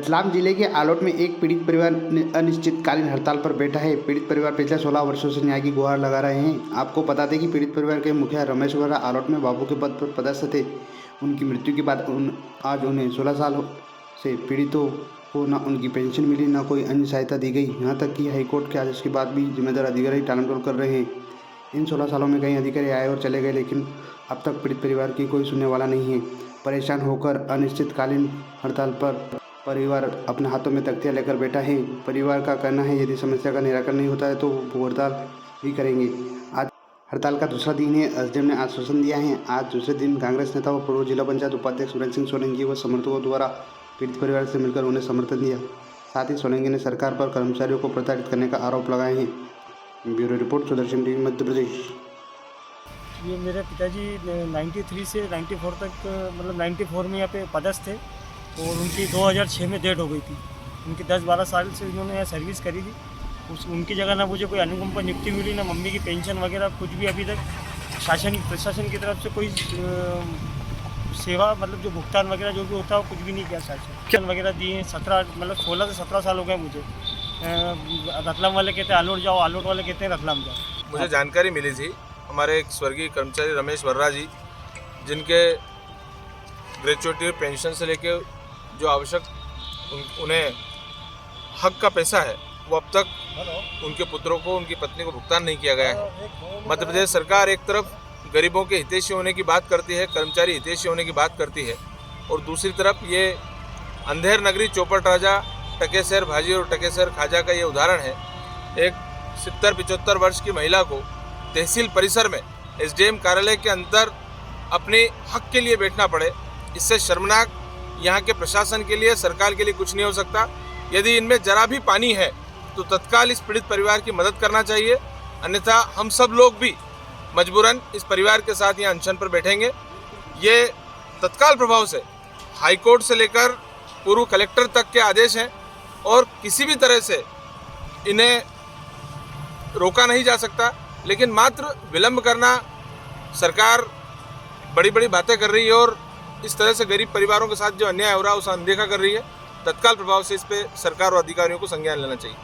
रतलाम जिले के आलोट में एक पीड़ित परिवार अनिश्चितकालीन हड़ताल पर बैठा है। पीड़ित परिवार पिछले 16 वर्षों से न्याय की गुहार लगा रहे हैं। आपको बता दें कि पीड़ित परिवार के मुखिया रमेश वर्रा आलोट में बाबू के पद पर पदस्थ थे। उनकी मृत्यु के बाद आज उन्हें 16 साल से पीड़ितों को न उनकी पेंशन मिली, न कोई अन्य सहायता दी गई। यहाँ तक कि हाईकोर्ट के आदेश के बाद भी जिम्मेदार अधिकारी टालमटोल कर रहे हैं। इन 16 सालों में कई अधिकारी आए और चले गए, लेकिन अब तक पीड़ित परिवार की कोई सुनने वाला नहीं है। परेशान होकर अनिश्चितकालीन हड़ताल पर परिवार अपने हाथों में तख्तियां लेकर बैठा है। परिवार का कहना है यदि समस्या का निराकरण नहीं होता है तो वो हड़ताल भी करेंगे। आज हड़ताल का दूसरा दिन है। एसडीएम ने आश्वासन दिया है। आज दूसरे दिन कांग्रेस नेता व पूर्व जिला पंचायत उपाध्यक्ष सुरेंद्र सिंह सोलंकी व समर्थकों द्वारा पीड़ित परिवार से मिलकर उन्हें समर्थन दिया। साथ ही सोलंकी ने सरकार पर कर्मचारियों को प्रताड़ित करने का आरोप लगाए हैं। Bureau report, Sudarshan TV, Madhya Pradesh. ये मेरे पिताजी 93 से 94 तक, मतलब 94 में यहाँ पे पदस्थ थे और उनकी 2006 में डेथ हो गई थी। उनकी 10-12 साल से उन्होंने यहाँ सर्विस करी थी। उनकी जगह ना मुझे कोई अनुकंपा नियुक्ति मिली, ना मम्मी की पेंशन वगैरह कुछ भी अभी तक प्रशासन की तरफ से कोई सेवा, मतलब जो भुगतान वगैरह जो भी होता है वो कुछ भी नहीं किया शासन वगैरह दिए। 16 से 17 साल हो गए मुझे। रतलाम वाले कहते हैं आलोट जाओ, आलोट वाले कहते हैं रतलाम जाओ। मुझे जानकारी मिली थी, हमारे एक स्वर्गीय कर्मचारी रमेश वर्रा जी, जिनके ग्रेचुइटी पेंशन से लेके जो आवश्यक उन्हें हक का पैसा है वो अब तक उनके पुत्रों को, उनकी पत्नी को भुगतान नहीं किया गया है। मध्य प्रदेश सरकार एक तरफ गरीबों के हितैषी होने की बात करती है, कर्मचारी हितैषी होने की बात करती है, और दूसरी तरफ ये अंधेर नगरी चौपट राजा, टकेसर भाजी और टकेसर खाजा का ये उदाहरण है। एक 70-75 वर्ष की महिला को तहसील परिसर में एसडीएम कार्यालय के अंदर अपने हक के लिए बैठना पड़े, इससे शर्मनाक यहाँ के प्रशासन के लिए, सरकार के लिए कुछ नहीं हो सकता। यदि इनमें जरा भी पानी है तो तत्काल इस पीड़ित परिवार की मदद करना चाहिए, अन्यथा हम सब लोग भी मजबूरन इस परिवार के साथ यहाँ अनशन पर बैठेंगे। ये तत्काल प्रभाव से हाईकोर्ट से लेकर पूर्व कलेक्टर तक के आदेश हैं और किसी भी तरह से इन्हें रोका नहीं जा सकता, लेकिन मात्र विलंब करना, सरकार बड़ी बड़ी बातें कर रही है और इस तरह से गरीब परिवारों के साथ जो अन्याय हो रहा है उसे अनदेखा कर रही है। तत्काल प्रभाव से इस पे सरकार और अधिकारियों को संज्ञान लेना चाहिए।